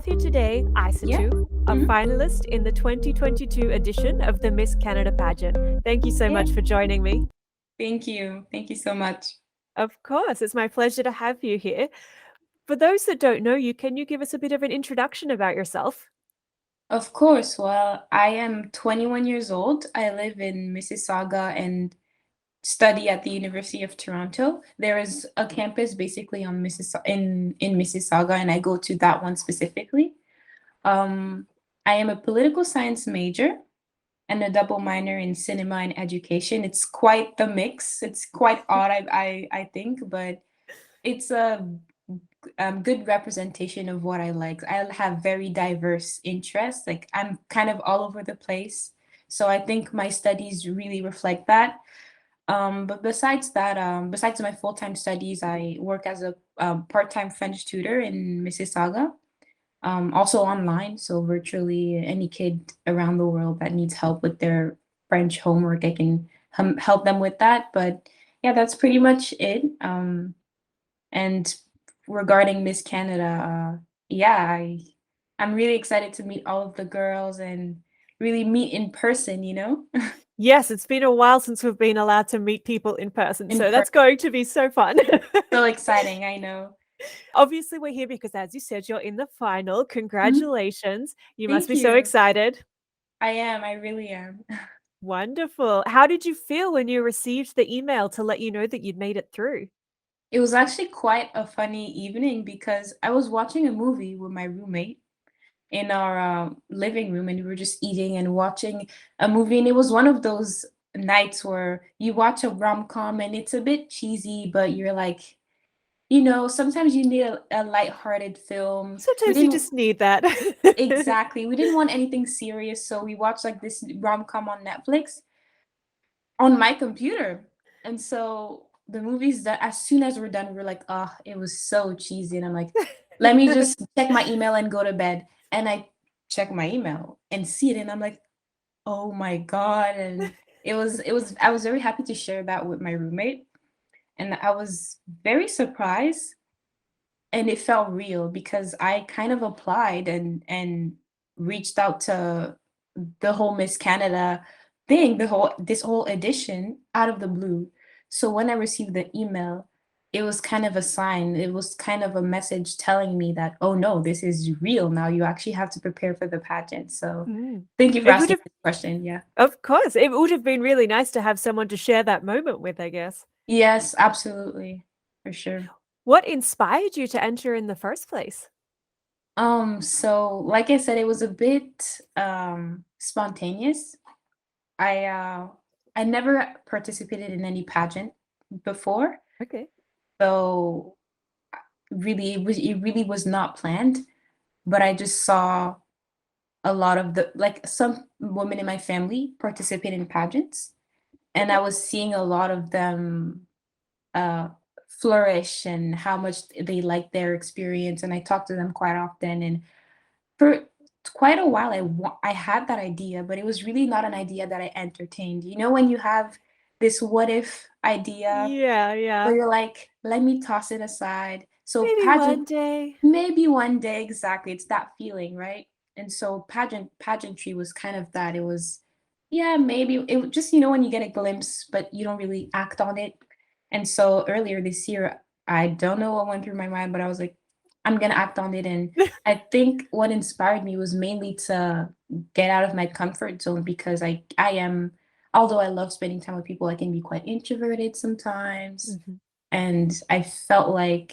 here today, Yeah. Aïssatou, a Mhm. finalist in the 2022 edition of the Miss Canada pageant. Thank you so Yeah. much for joining me. Thank you. Thank you so much. Of course, it's my pleasure to have you here. For those that don't know you, can you give us a bit of an introduction about yourself? Of course. Well, I am 21 years old. I live in Mississauga and study at the University of Toronto. There is a campus basically on in Mississauga, and I go to that one specifically. Um, I am a political science major and a double minor in cinema and education. It's quite the mix. It's quite odd, I think, but it's a good representation of what I like. I have very diverse interests. Like I'm kind of all over the place. So I think my studies really reflect that. But besides that, besides my full-time studies, I work as a part-time French tutor in Mississauga, also online. So virtually any kid around the world that needs help with their French homework, I can help them with that. But yeah, that's pretty much it. And regarding Miss Canada, yeah, I'm really excited to meet all of the girls and really meet in person, you know? Yes, it's been a while since we've been allowed to meet people in person, In so person. that's going to be so fun. So exciting, I know. Obviously, we're here because, as you said, you're in the final. Mhm. Congratulations. You must Thank be so you. excited. I am, I really am. Wonderful. How did you feel when you received the email to let you know that you'd made it through? It was actually quite a funny evening because I was watching a movie with my roommate in our living room, and we were just eating and watching a movie, and it was one of those nights where you watch a rom-com and it's a bit cheesy, but you're like, sometimes you need a lighthearted film. We Sometimes you didn't just need that. exactly. We didn't want anything serious, so we watched like this rom-com on Netflix on my computer. And so the movies that as soon as we're done, we're like, oh, it was so cheesy. And I'm like, let me just check my email and go to bed. And I check my email and see it, and I'm like, oh my God. And I was very happy to share that with my roommate. And I was very surprised, and it felt real because I kind of applied and reached out to the whole Miss Canada thing, this whole edition out of the blue. So when I received the email, it was kind of a sign. It was kind of a message telling me that, oh no, this is real now. You actually have to prepare for the pageant. So Mm. thank you for It would asking have this question. Yeah. Of course, it would have been really nice to have someone to share that moment with, I guess. Yes, absolutely. For sure. What inspired you to enter in the first place? So like I said, it was a bit spontaneous. I uh I never participated in any pageant before, Okay. so really it really was not planned, but I just saw a lot of the like some women in my family participate in pageants, and I Okay. was seeing a lot of them uh flourish and how much they like their experience, and I talk to them quite often. And for quite a while, I had that idea, but it was really not an idea that I entertained. You know, when you have this what if idea Yeah, where yeah. you're like, "Let me toss it aside." So Maybe one day. maybe one day, exactly, it's that feeling, right? And so pageantry was kind of that. It was, yeah, maybe it was just, when you get a glimpse, but you don't really act on it. And so earlier this year, I don't know what went through my mind, but I was like, I'm gonna act on it. And I think what inspired me was mainly to get out of my comfort zone because I am, although I love spending time with people, I can be quite introverted sometimes. Mhm. And I felt like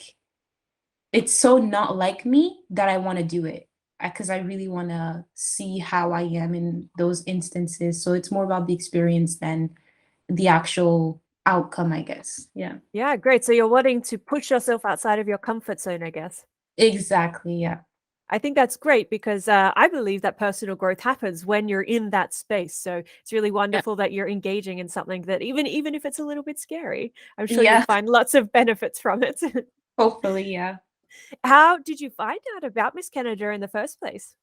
it's so not like me that I wanna do it, because I really wanna see how I am in those instances, so it's more about the experience than the actual outcome, I guess. Yeah. Yeah, great. So you're wanting to push yourself outside of your comfort zone, I guess. Exactly, yeah. I think that's great because I believe that personal growth happens when you're in that space. So it's really Yeah. wonderful that you're engaging in something that even if it's a little bit scary, I'm sure you'll Yeah, find lots of benefits from it. hopefully, yeah. How did you find out about Miss Canada in the first place?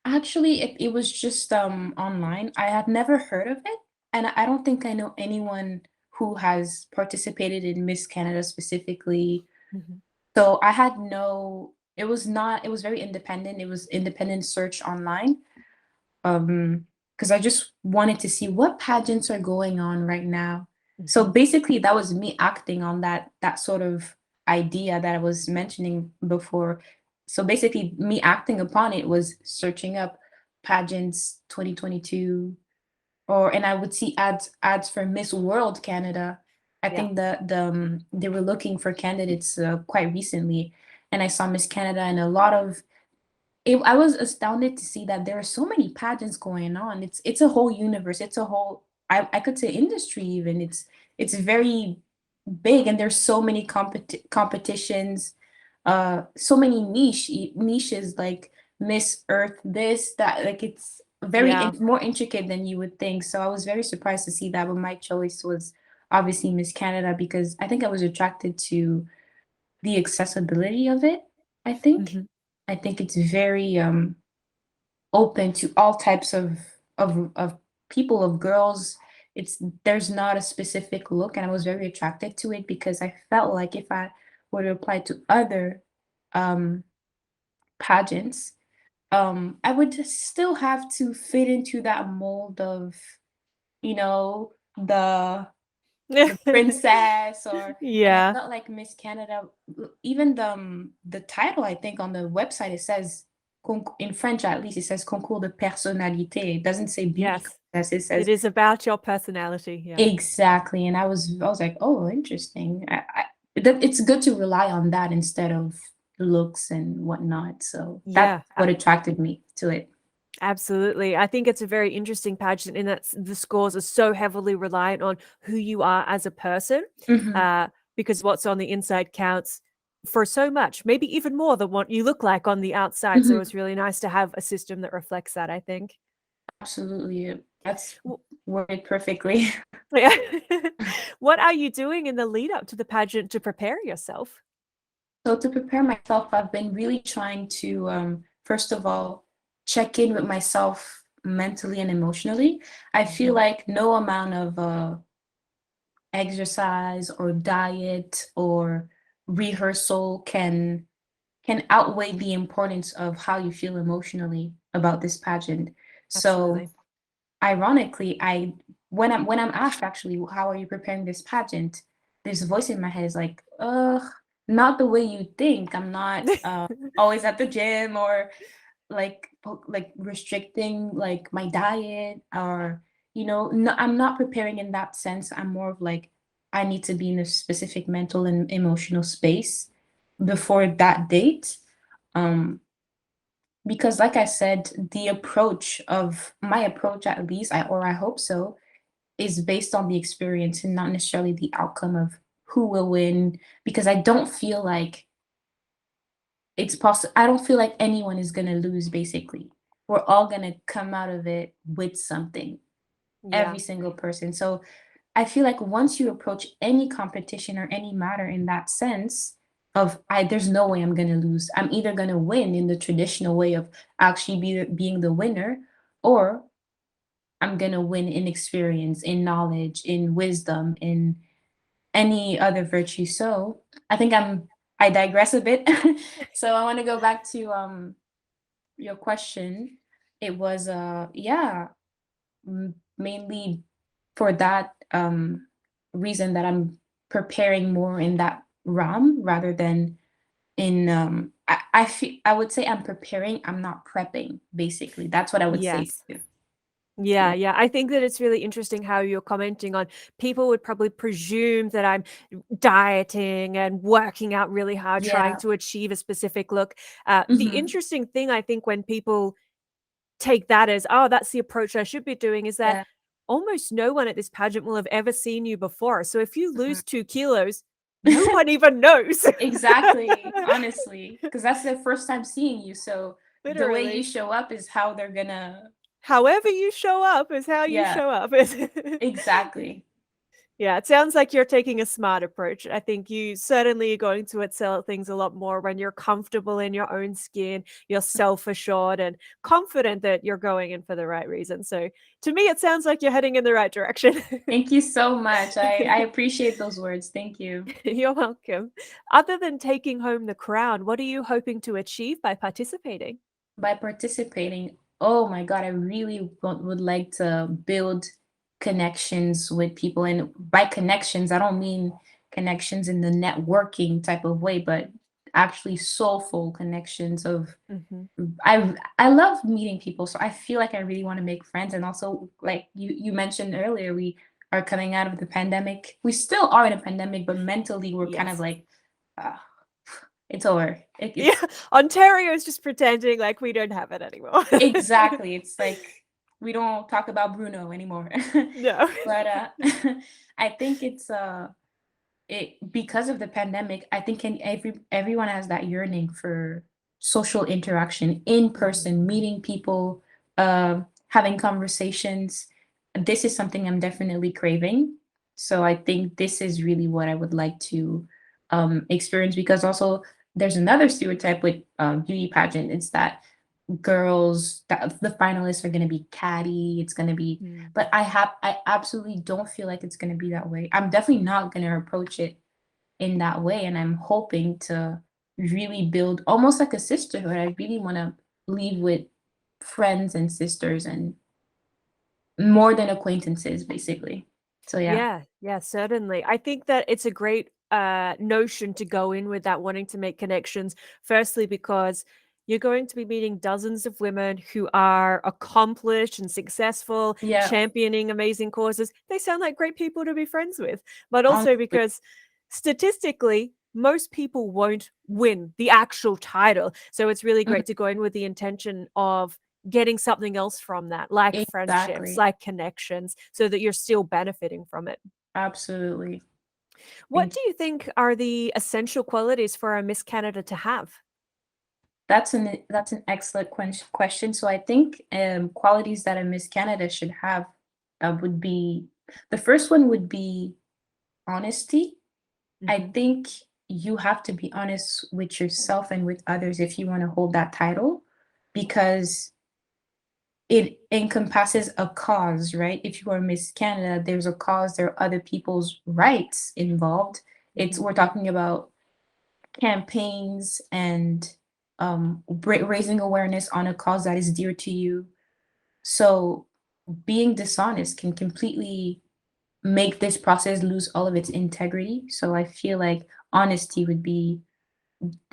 Actually, it was just, online. I had never heard of it, and I don't think I know anyone who has participated in Miss Canada specifically. Mhm. So I had no It was not, it was very independent. It was independent search online. Because I just wanted to see what pageants are going on right now. So Mhm. basically that was me acting on that sort of idea that I was mentioning before. So basically me acting upon it was searching up pageants 2022, or and I would see ads for Miss World Canada. I Yeah. think they were looking for candidates quite recently, and I saw Miss Canada and a lot of I was astounded to see that there are so many pageants going on. It's a whole universe. It's a whole, I could say, industry even. It's very big, and there's so many competitions, so many niches like Miss Earth, this, that, like it's very Yeah. more intricate than you would think. So I was very surprised to see that, but my choice was obviously Miss Canada because I think I was attracted to the accessibility of it, I think. Mhm. I think it's very open to all types of people, of girls. It's there's not a specific look, and I was very attracted to it because I felt like if I were to apply to other um pageants, I would just still have to fit into that mold of, you know, the princess, or and I Yeah. felt like Miss Canada, even the title, I think on the website it says in French, at least it says concours de personnalité. It doesn't say beauty Yes. contest. It It says is about your personality, yeah. exactly, and I was like, oh, interesting. It's good to rely on that instead of looks and whatnot. So that's Yeah, what attracted me to it. absolutely. I think it's a very interesting pageant in that the scores are so heavily reliant on who you are as a person, Hmm. uh, because what's on the inside counts for so much, maybe even more than what you look like on the outside. So Hmm. it's really nice to have a system that reflects that, I think. Absolutely, that's W- worded perfectly. Yeah. What are you doing in the lead up to the pageant to prepare yourself? So to prepare myself, I've been really trying to, first of all, check in with myself mentally and emotionally. I feel Mhm. like no amount of exercise or diet or rehearsal can outweigh the importance of how you feel emotionally about this pageant. So Absolutely. ironically, I when I'm asked actually, how are you preparing this pageant? This voice in my head is like, ugh, not the way you think. I'm not always at the gym, or like like restricting like my diet, or no, I'm not preparing in that sense. I'm more of like I need to be in a specific mental and emotional space before that date. Um, because like I said, the approach of my approach, at least I hope so, is based on the experience and not necessarily the outcome of who will win, because I don't feel like it's possible. I don't feel like anyone is going to lose. Basically, we're all going to come out of it with something, Yeah. every single person. So I feel like once you approach any competition or any matter in that sense of I there's no way I'm gonna lose. I'm either gonna win in the traditional way of actually being the winner, or I'm gonna win in experience, in knowledge, in wisdom, in any other virtue. So I think I digress a bit. So I want to go back to your question. It was yeah, mainly for that reason that I'm preparing more in that realm rather than in I would say I'm preparing, I'm not prepping, basically. That's what I would say. Yes. To Yeah, yeah. yeah. I think that it's really interesting how you're commenting on people would probably presume that I'm dieting and working out really hard, trying Yeah. to achieve a specific look. The Hmm. interesting thing, I think, when people take that as, oh, that's the approach I should be doing, is that Yeah. almost no one at this pageant will have ever seen you before. So if you Mhm. lose 2 kilos, no one even knows. Exactly, honestly, because that's their first time seeing you. So the way you Literally. show up is how they're gonna, However you show up is how you yeah, show up. exactly. Yeah, it sounds like you're taking a smart approach. I think you certainly are going to excel at things a lot more when you're comfortable in your own skin, you're self-assured and confident that you're going in for the right reason. So to me, it sounds like you're heading in the right direction. Thank you so much. I appreciate those words. Thank you. You're welcome. Other than taking home the crown, what are you hoping to achieve by participating? By participating, oh my God, I really would like to build connections with people. And by connections, I don't mean connections in the networking type of way, but actually soulful connections of Mhm. I love meeting people, so I feel like I really want to make friends. And also, like you mentioned earlier, we are coming out of the pandemic. We still are in a pandemic, but mentally we're kind of Yes. like, uh, it's over. Yeah, It's Ontario is just pretending like we don't have it anymore. exactly. It's like we don't talk about Bruno anymore. No. But I think it because of the pandemic, I think everyone has that yearning for social interaction, in Mhm. person, meeting people, having conversations. This is something I'm definitely craving. So I think this is really what I would like to experience, because also there's another stereotype with beauty pageant. It's that girls that the finalists are going to be catty, it's going to be, Mm. but I absolutely don't feel like it's going to be that way. I'm definitely not going to approach it in that way, and I'm hoping to really build almost like a sisterhood. I really want to leave with friends and sisters and more than acquaintances, basically. So yeah. Yeah, yeah, certainly. I think that it's a great notion to go in with that, wanting to make connections. Firstly, because you're going to be meeting dozens of women who are accomplished and successful, Yeah, championing amazing causes. They sound like great people to be friends with. But also honestly. because statistically, most people won't win the actual title. So it's really Mhm. great to go in with the intention of getting something else from that, like friendships, Exactly. like connections, so that you're still benefiting from it. Absolutely. What Thank do you. you think are the essential qualities for a Miss Canada to have? That's an excellent question. So I think qualities that a Miss Canada should have would be, the first one would be honesty. I Mhm. think you have to be honest with yourself and with others if you want to hold that title, because it encompasses a cause, right? If you are Miss Canada, there's a cause, there are other people's rights involved. It's Mhm. we're talking about campaigns and raising awareness on a cause that is dear to you. So being dishonest can completely make this process lose all of its integrity. So I feel like honesty would be,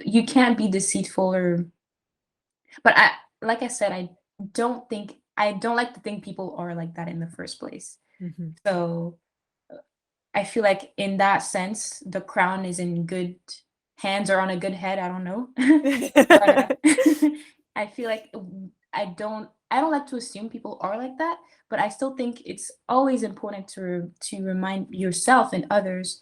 you can't be deceitful, or but I like I said, I don't like to think people are like that in the first place. Mhm. So I feel like in that sense, the crown is in good hands or on a good head. I don't know. But I feel like I don't like to assume people are like that, but I still think it's always important to remind yourself and others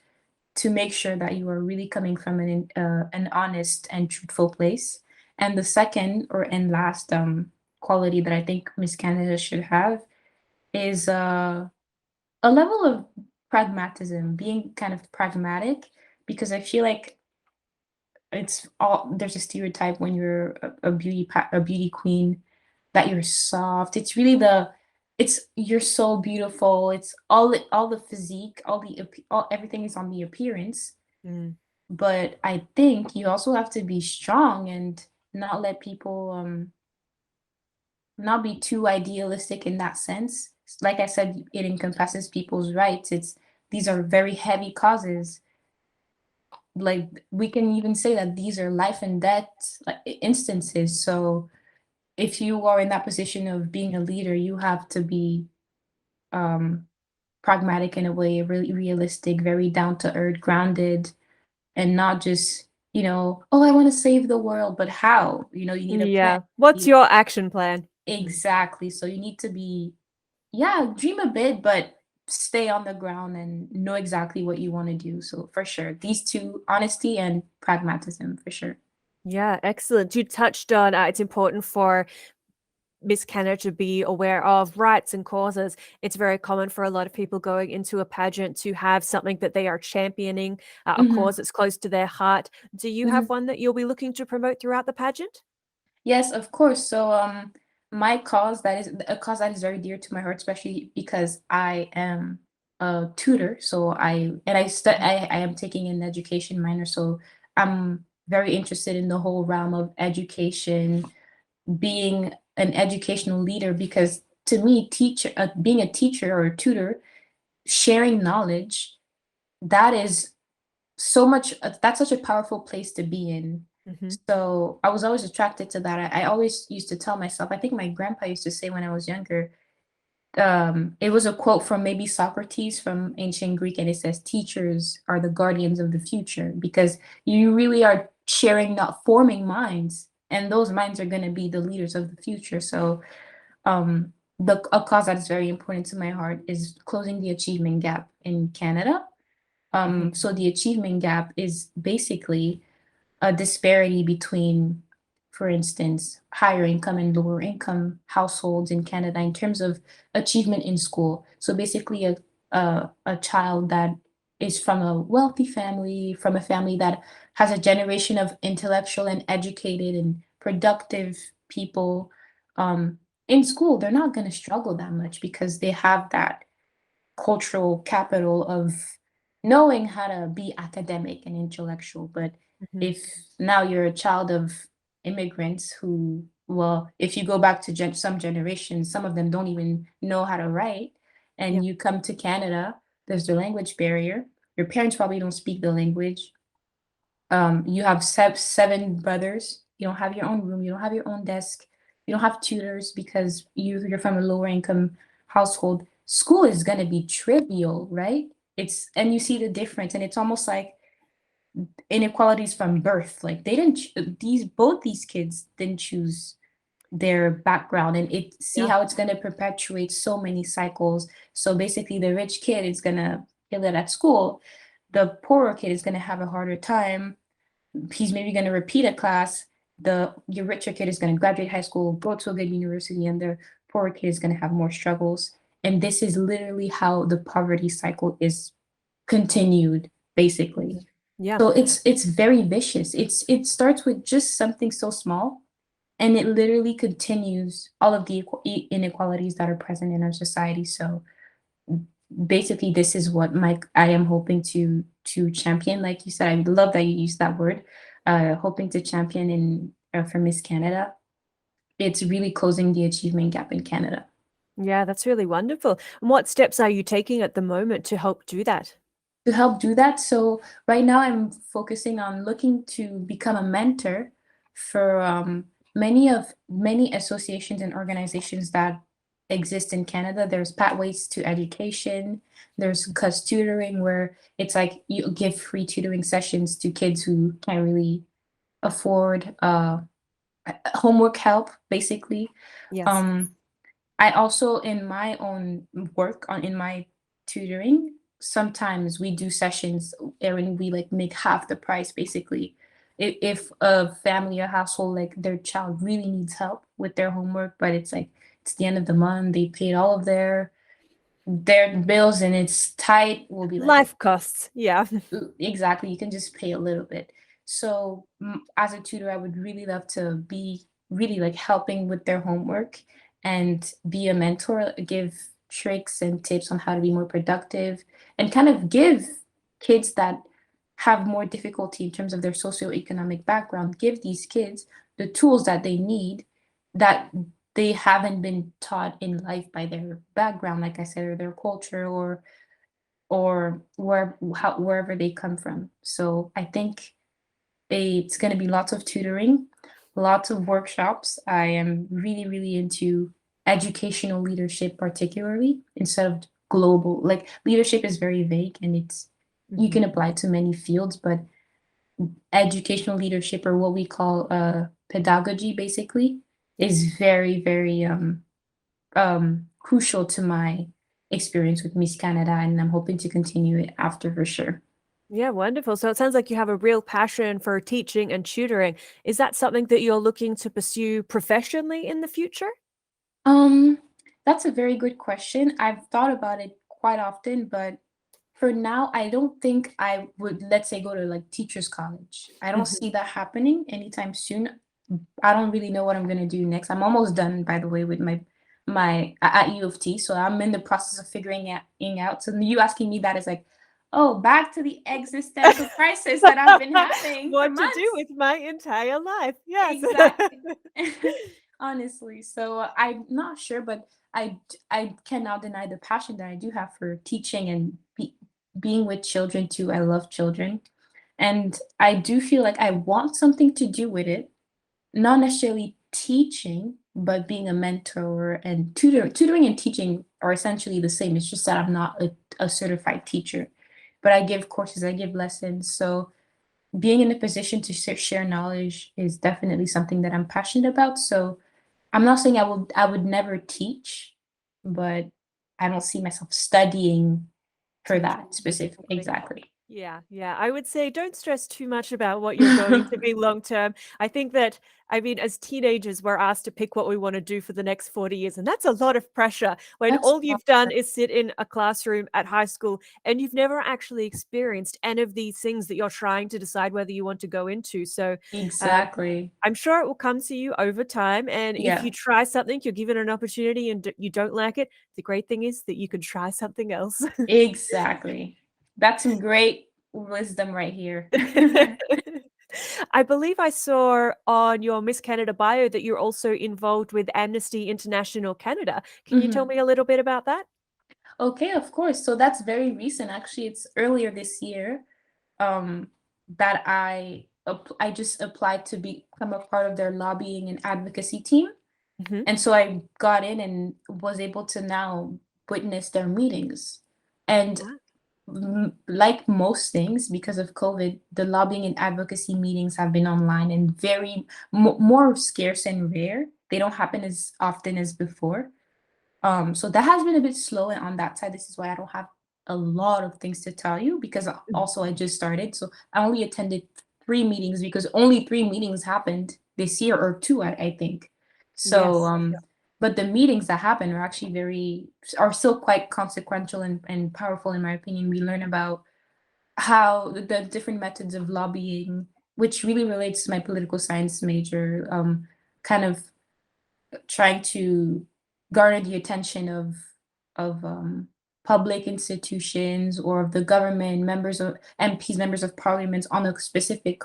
to make sure that you are really coming from an honest and truthful place. And the second or and last quality that I think Miss Canada should have is a level of pragmatism, being kind of pragmatic, because I feel like it's all there's a stereotype when you're a beauty queen, that you're soft. It's really it's you're so beautiful. It's all the physique, all everything is on the appearance. Mm. But I think you also have to be strong and not let people not be too idealistic in that sense. Like I said, it encompasses people's rights. It's These are very heavy causes. Like we can even say that these are life and death like instances. So if you are in that position of being a leader, you have to be um pragmatic in a way, really realistic, very down to earth, grounded, and not just, oh, I want to save the world, but how? You need a plan. Yeah. What's You- your action plan? Exactly. So you need to be, yeah, dream a bit, but stay on the ground and know exactly what you want to do. So for sure, these two, honesty and pragmatism, for sure. Yeah, excellent. You touched on it's important for Miss Canada to be aware of rights and causes. It's very common for a lot of people going into a pageant to have something that they are championing, a Mhm, cause that's close to their heart. Do you have mhm. one that you'll be looking to promote throughout the pageant? Yes, of course. So, my cause that is a cause that is very dear to my heart, especially because I am a tutor. So Mhm. I am taking an education minor. So I'm very interested in the whole realm of education, being an educational leader, because to me, being a teacher or a tutor, sharing knowledge, that is that's such a powerful place to be in. Mhm. So I was always attracted to that. I always used to tell myself, I think my grandpa used to say when I was younger, it was a quote from maybe Socrates from ancient Greek, and it says, teachers are the guardians of the future, because you really are sharing, not forming minds, and those minds are going to be the leaders of the future. So a cause that is very important to my heart is closing the achievement gap in Canada. Mhm. So the achievement gap is basically a disparity between, for instance, higher income and lower income households in Canada in terms of achievement in school. So basically, a child that is from a wealthy family, from a family that has a generation of intellectual and educated and productive people in school, they're not going to struggle that much because they have that cultural capital of knowing how to be academic and intellectual. But Mhm. if now you're a child of immigrants who, well, if you go back to some generations, some of them don't even know how to write, Yeah. and you come to Canada, there's the language barrier. Your parents probably don't speak the language. You have seven brothers. You don't have your own room. You don't have your own desk. You don't have tutors because you're from a lower income household. School is gonna be trivial, right? And you see the difference, and it's almost like inequalities from birth. Like they didn't these both these kids didn't choose their background, and see Yeah. how it's gonna perpetuate so many cycles. So basically, the rich kid is gonna kill it at school. The poorer kid is gonna have a harder time. He's maybe going to repeat a class. Your richer kid is going to graduate high school, go to a good university, and the poorer kid is going to have more struggles. And this is literally how the poverty cycle is continued, basically. Mhm. Yeah. So it's very vicious. It starts with just something so small, and it literally continues all of the inequalities that are present in our society. So basically, this is what I am hoping to champion. Like you said, I love that you used that word. Hoping to champion in for Miss Canada. It's really closing the achievement gap in Canada. Yeah, that's really wonderful. And what steps are you taking at the moment to help do that? To help do that, so right now I'm focusing on looking to become a mentor for many associations and organizations that exist in Canada. There's Pathways to Education, there's cuz tutoring, where it's like you give free tutoring sessions to kids who can't really afford homework help, basically. Yes. um I also, in my own work in my tutoring, sometimes we do sessions and we like make half the price, basically. If a family or household, like their child really needs help with their homework, but it's like it's the end of the month, they paid all of their bills and it's tight, we'll be like, Life costs. Yeah. exactly, you can just pay a little bit. So as a tutor, I would really love to be really like helping with their homework and be a mentor, give tricks and tips on how to be more productive, and kind of give kids that have more difficulty in terms of their socioeconomic background, give these kids the tools that they need, that they haven't been taught in life by their background, like I said, or their culture, or wherever they come from. So I think it's going to be lots of tutoring, lots of workshops. I am really, really into educational leadership, particularly instead of global. Like leadership is very vague, and you Mhm. can apply to many fields, but educational leadership, or what we call pedagogy, basically, Yeah. is very, very crucial to my experience with Miss Canada, and I'm hoping to continue it after, for sure. Yeah, wonderful. So it sounds like you have a real passion for teaching and tutoring. Is that something that you're looking to pursue professionally in the future? Um, that's a very good question. I've thought about it quite often, but for now, I don't think I would, let's say, go to like teachers college. I don't Mhm. see that happening anytime soon. I don't really know what I'm gonna do next. I'm almost done, by the way, with my at U of T. So I'm in the process of figuring it out. So you asking me that is like, oh, back to the existential crisis that I've been having for What to do months. with my entire life. Yes. Exactly. Honestly, so I'm not sure, but I cannot deny the passion that I do have for teaching and being with children too. I love children, and I do feel like I want something to do with it, not necessarily teaching, but being a mentor and tutoring and teaching are essentially the same. It's just that I'm not a certified teacher, but I give courses, I give lessons. So being in a position to share knowledge is definitely something that I'm passionate about. So I'm not saying I would never teach, but I don't see myself studying for Teaching that specific. specifically. Exactly. Yeah, yeah. I would say don't stress too much about what you're going to be long term. I think that, I mean, as teenagers, we're asked to pick what we want to do for the next 40 years. And that's a lot of pressure when That's all you've done is sit in a classroom at high school and you've never actually experienced any of these things that you're trying to decide whether you want to go into. So, um, exactly. I'm sure it will come to you over time. And if you Yeah, try something, you're given an opportunity and you don't like it. The great thing is that you can try something else. exactly. That's some great wisdom right here. I believe I saw on your Miss Canada bio that you're also involved with Amnesty International Canada. Can you tell Mhm. me a little bit about that? Okay, of course. So that's very recent. Actually, it's earlier this year um, that I just applied to become a part of their lobbying and advocacy team. Mhm. And so I got in and was able to now witness their meetings. And Wow. like most things, because of COVID, the lobbying and advocacy meetings have been online and very more scarce and rare. They don't happen as often as before. So that has been a bit slow on that side. This is why I don't have a lot of things to tell you because Mhm. also I just started. So I only attended 3 meetings because only 3 meetings happened this year or two, I think. So, Yes. but the meetings that happen are actually are still quite consequential and powerful in my opinion. We learn about how the different methods of lobbying, which really relates to my political science major, kind of trying to garner the attention of public institutions or of the government, members of MPs, members of parliament on a specific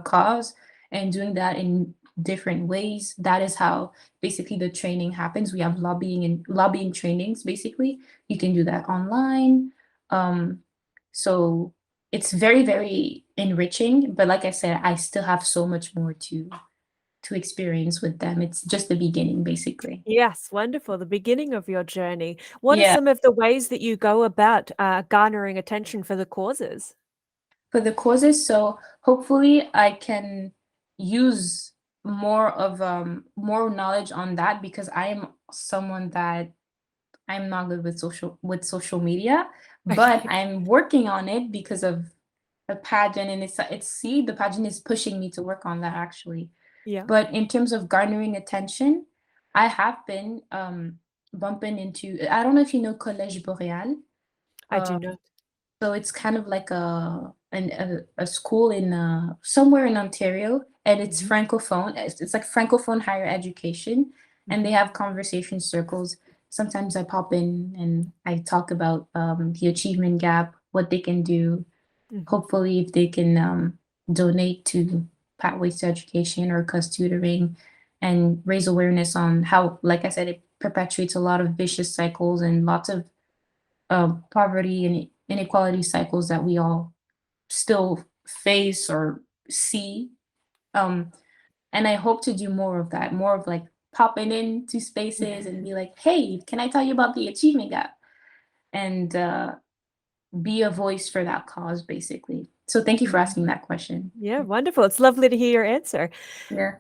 cause, and doing that in different ways. That is how basically the training happens. We have lobbying trainings. Basically, you can do that online. Um, so it's very, very enriching. But like I said, I still have so much more to experience with them. It's just the beginning, basically. Yes, wonderful. The beginning of your journey. What are Yeah. some of the ways that you go about garnering attention for the causes? For the causes, so hopefully I can use more knowledge on that because I am someone that I'm not good with social media, but Okay. I'm working on it because of a pageant and it's see the pageant is pushing me to work on that actually. Yeah, But in terms of garnering attention, I have been bumping into I don't know if you know Collège Boréal. I do know. So it's kind of like a school in somewhere in Ontario, and it's Mhm. francophone. It's like francophone higher education, and they Mhm. have conversation circles. Sometimes I pop in and I talk about the achievement gap, what they can do. Mhm. Hopefully, if they can donate to Pathways to Education or cause tutoring, and raise awareness on how, like I said, it perpetuates a lot of vicious cycles and lots of poverty and inequality cycles that we all still face or see. Um, and I hope to do more of that, more of like popping into spaces and be like, hey, can I tell you about the achievement gap? And be a voice for that cause, basically. So thank you for Mhm. asking that question. Yeah, wonderful. It's lovely to hear your answer. Yeah.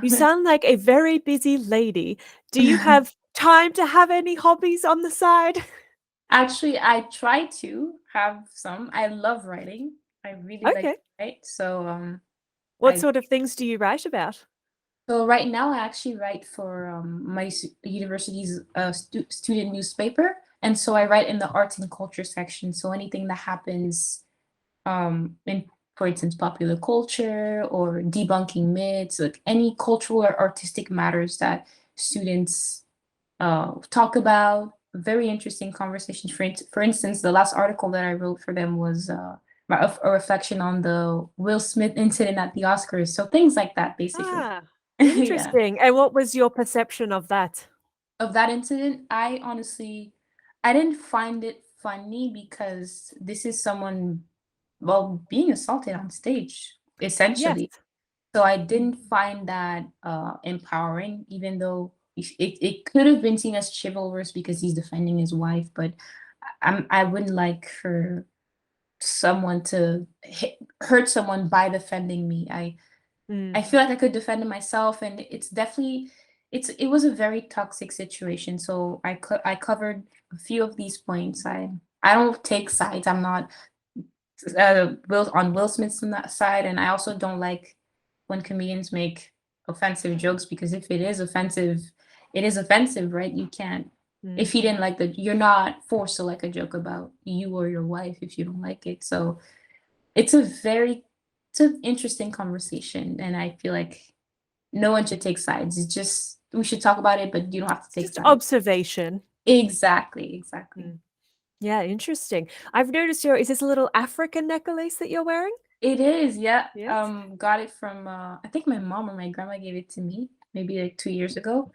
You sound like a very busy lady. Do you have time to have any hobbies on the side? Actually, I try to have some. I love writing. I really like Okay. to write. So What I sort of things do you write about? So right now, I actually write for my university's student newspaper, and so I write in the arts and culture section. So anything that happens in, for instance, popular culture or debunking myths, like any cultural or artistic matters that students talk about. Very interesting conversations. For instance, the last article that I wrote for them was a reflection on the Will Smith incident at the Oscars. So things like that, basically. Ah, Yeah. interesting. And what was your perception of that? Of that incident, I didn't find it funny because this is someone, well, being assaulted on stage, Yes. essentially. So I Mm. didn't find that empowering, even though it could have been seen as chivalrous because he's defending his wife, but I wouldn't like for someone to hurt someone by defending me. I Mm. feel like I could defend myself, and it's definitely it was a very toxic situation. So I covered a few of these points. I don't take sides. I'm not Will Smith's side, and I also don't like when comedians make offensive jokes because if it is offensive, it is offensive, right? You can't. If he Mm. didn't like you're not forced to like a joke about you or your wife if you don't like it. So it's a very it's an interesting conversation, and I feel like no one should take sides. It's just we should talk about it, but you don't have to It's take just sides. observation. Exactly, exactly. Mm. Yeah, interesting. I've noticed is this a little African necklace that you're wearing? It is, yeah. Yes. Got it from I think my mom or my grandma gave it to me maybe like 2 years ago.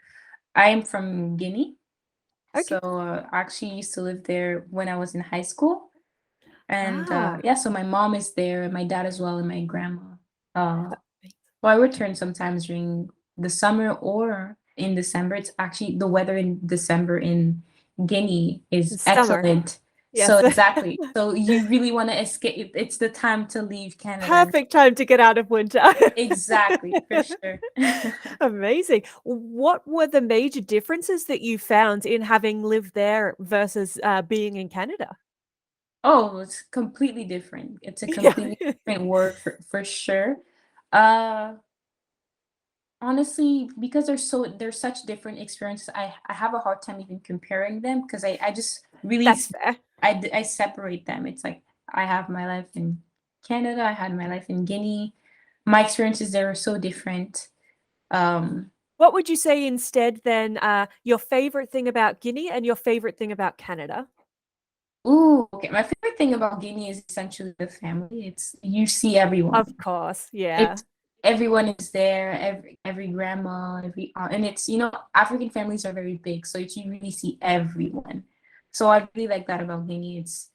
I am from Guinea, so Okay. I actually used to live there when I was in high school. And Ah. yeah, so my mom is there, and my dad as well, and my grandma. Well, I return sometimes during the summer or in December. It's actually the weather in December in Guinea is It's summer. excellent. So Yes. exactly. So you really want to escape. It's the time to leave Canada. And Perfect time to get out of winter. exactly, for sure. Amazing. What were the major differences that you found in having lived there versus being in Canada? Oh, it's completely different. It's a Yeah. completely different word for sure. Uh Honestly, because they're such different experiences, I have a hard time even comparing them because I just really That's fair. I separate them. It's like I have my life in Canada, I had my life in Guinea. My experiences there are so different. Um, What would you say instead then, your favorite thing about Guinea and your favorite thing about Canada? okay. My favorite thing about Guinea is essentially the family. It's you see everyone. Of course, yeah. It's everyone is there, every grandma, every aunt, and it's African families are very big, so it's you really see everyone. So I really like that about Guinea. It's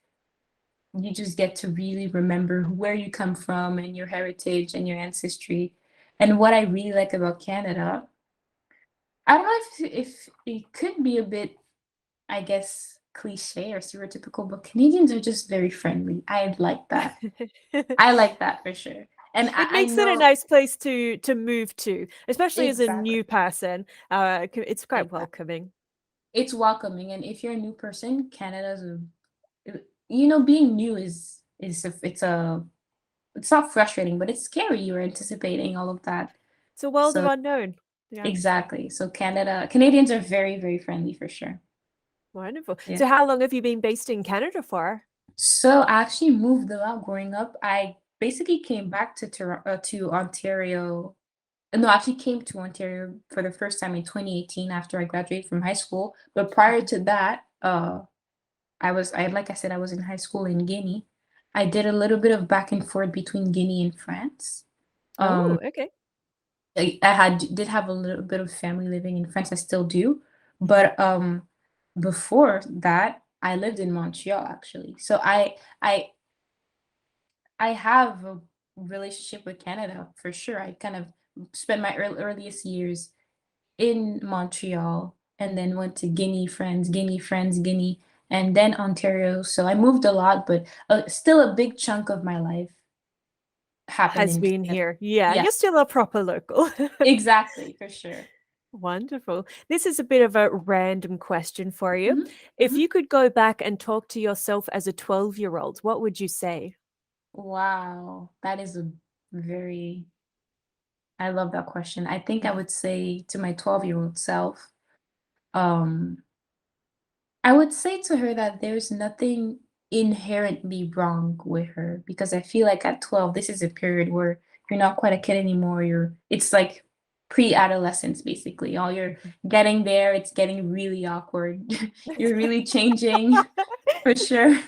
you just get to really remember where you come from and your heritage and your ancestry. And what I really like about Canada, I don't know if it could be a bit, I guess, cliche or stereotypical, but Canadians are just very friendly. I like that. I like that for sure. And It I makes it a know nice place to move to, especially as a exactly, new person. It's quite exactly. welcoming. It's welcoming, and if you're a new person, Canada's being new it's not frustrating, but it's scary. You're anticipating all of that. It's a world of So unknown. Yeah, exactly. So Canadians are very, very friendly for sure. wonderful. Yeah. So how long have you been based in Canada for? So I actually moved a lot growing up. I basically came back to Ontario. No, I actually came to Ontario for the first time in 2018 after I graduated from high school. But prior Mhm. to that, like I said, I was in high school in Guinea. I did a little bit of back and forth between Guinea and France. Um, Oh, okay. did have a little bit of family living in France. I still do, but before that, I lived in Montreal actually. So I have a relationship with Canada for sure. I kind of spent my earliest years in Montreal and then went to Guinea, friends, Guinea, and then Ontario. So I moved a lot, but still a big chunk of my life happened Has in been Canada. here. Yeah, Yeah, you're still a proper local. exactly, for sure. Wonderful. This is a bit of a random question for you. Mhm, If mhm. you could go back and talk to yourself as a 12-year-old, what would you say? Wow, that is a very I love that question. I think I would say to my 12-year-old self, um, I would say to her that there's nothing inherently wrong with her because I feel like at 12, this is a period where you're not quite a kid anymore. It's like pre-adolescence basically. All you're getting there, it's getting really awkward. You're really changing for sure.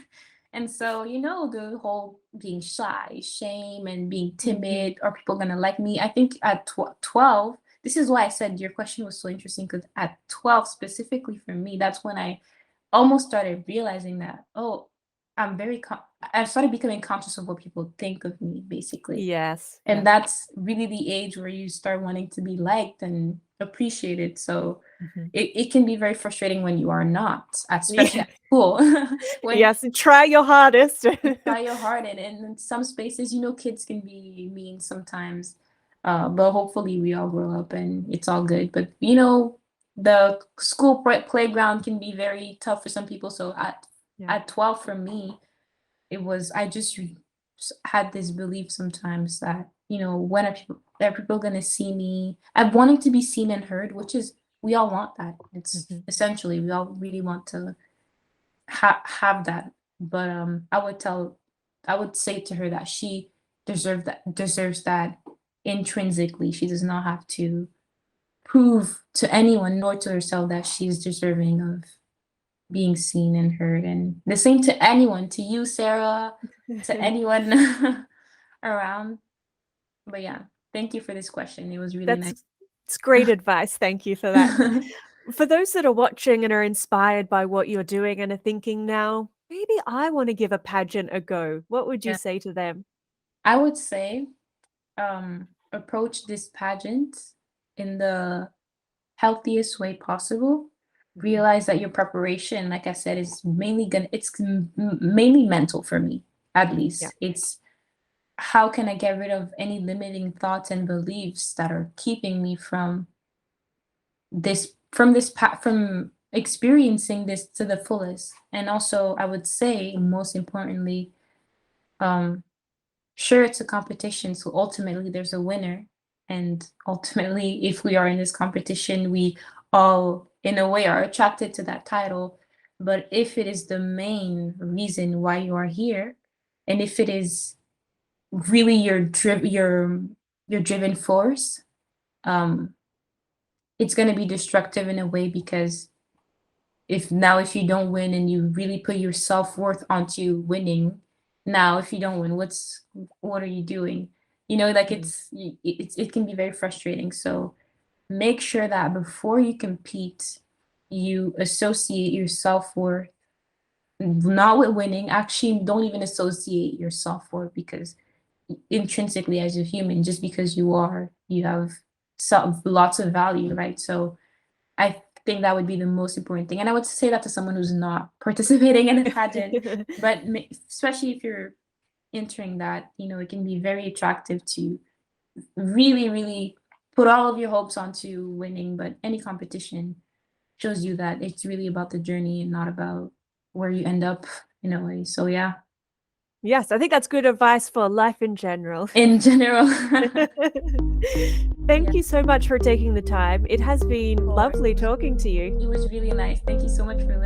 And so, the whole being shy, shame, and being timid, are people gonna like me? I think at 12, this is why I said your question was so interesting because at 12, specifically for me, that's when I almost started realizing that, oh, I started becoming conscious of what people think of me, basically. Yes. And Yes. that's really the age where you start wanting to be liked and appreciated. So Mhm. it can be very frustrating when you are not, especially Yeah. at school. When Yes, and try your hardest. you try your hard and in some spaces, kids can be mean sometimes. But hopefully we all grow up and it's all good. But the school playground can be very tough for some people. So Yeah. at 12 for me, I just had this belief sometimes that, when are people gonna see me? I'm wanting to be seen and heard, which is we all want that. It's Mhm. essentially we all really want to have that. But I would say to her that she deserves that intrinsically. She does not have to prove to anyone nor to herself that she's deserving of being seen and heard. And the same to anyone, to you, Sarah, to anyone around. But yeah, thank you for this question. It was really nice. It's great advice. Thank you for that. For those that are watching and are inspired by what you're doing and are thinking now, maybe I want to give a pageant a go. What would you Yeah. say to them? I would say approach this pageant in the healthiest way possible. Realize that your preparation, like I said, is mainly mental for me, at Yeah. least. It's how can I get rid of any limiting thoughts and beliefs that are keeping me from experiencing this to the fullest. And also, I would say, most importantly, um, sure, it's a competition, so ultimately there's a winner. And ultimately, if we are in this competition, we all, in a way, are attracted to that title. But if it is the main reason why you are here, and if it is really your driven force, um, it's going to be destructive in a way because if you don't win and you really put your self-worth onto winning, now if you don't win, what are you doing? Like Mm. it can be very frustrating. So make sure that before you compete, you associate your self-worth not with winning. Actually, don't even associate your self-worth because intrinsically as a human, just because you have lots of value, right? So I think that would be the most important thing. And I would say that to someone who's not participating in a pageant, but especially if you're entering that, it can be very attractive to really, really put all of your hopes onto winning. But any competition shows you that it's really about the journey and not about where you end up in a way. So yeah, Yes, I think that's good advice for life in general. in general. Thank Yeah, you so much for taking the time. It has been of course. lovely talking to you. It was really nice. Thank you so much for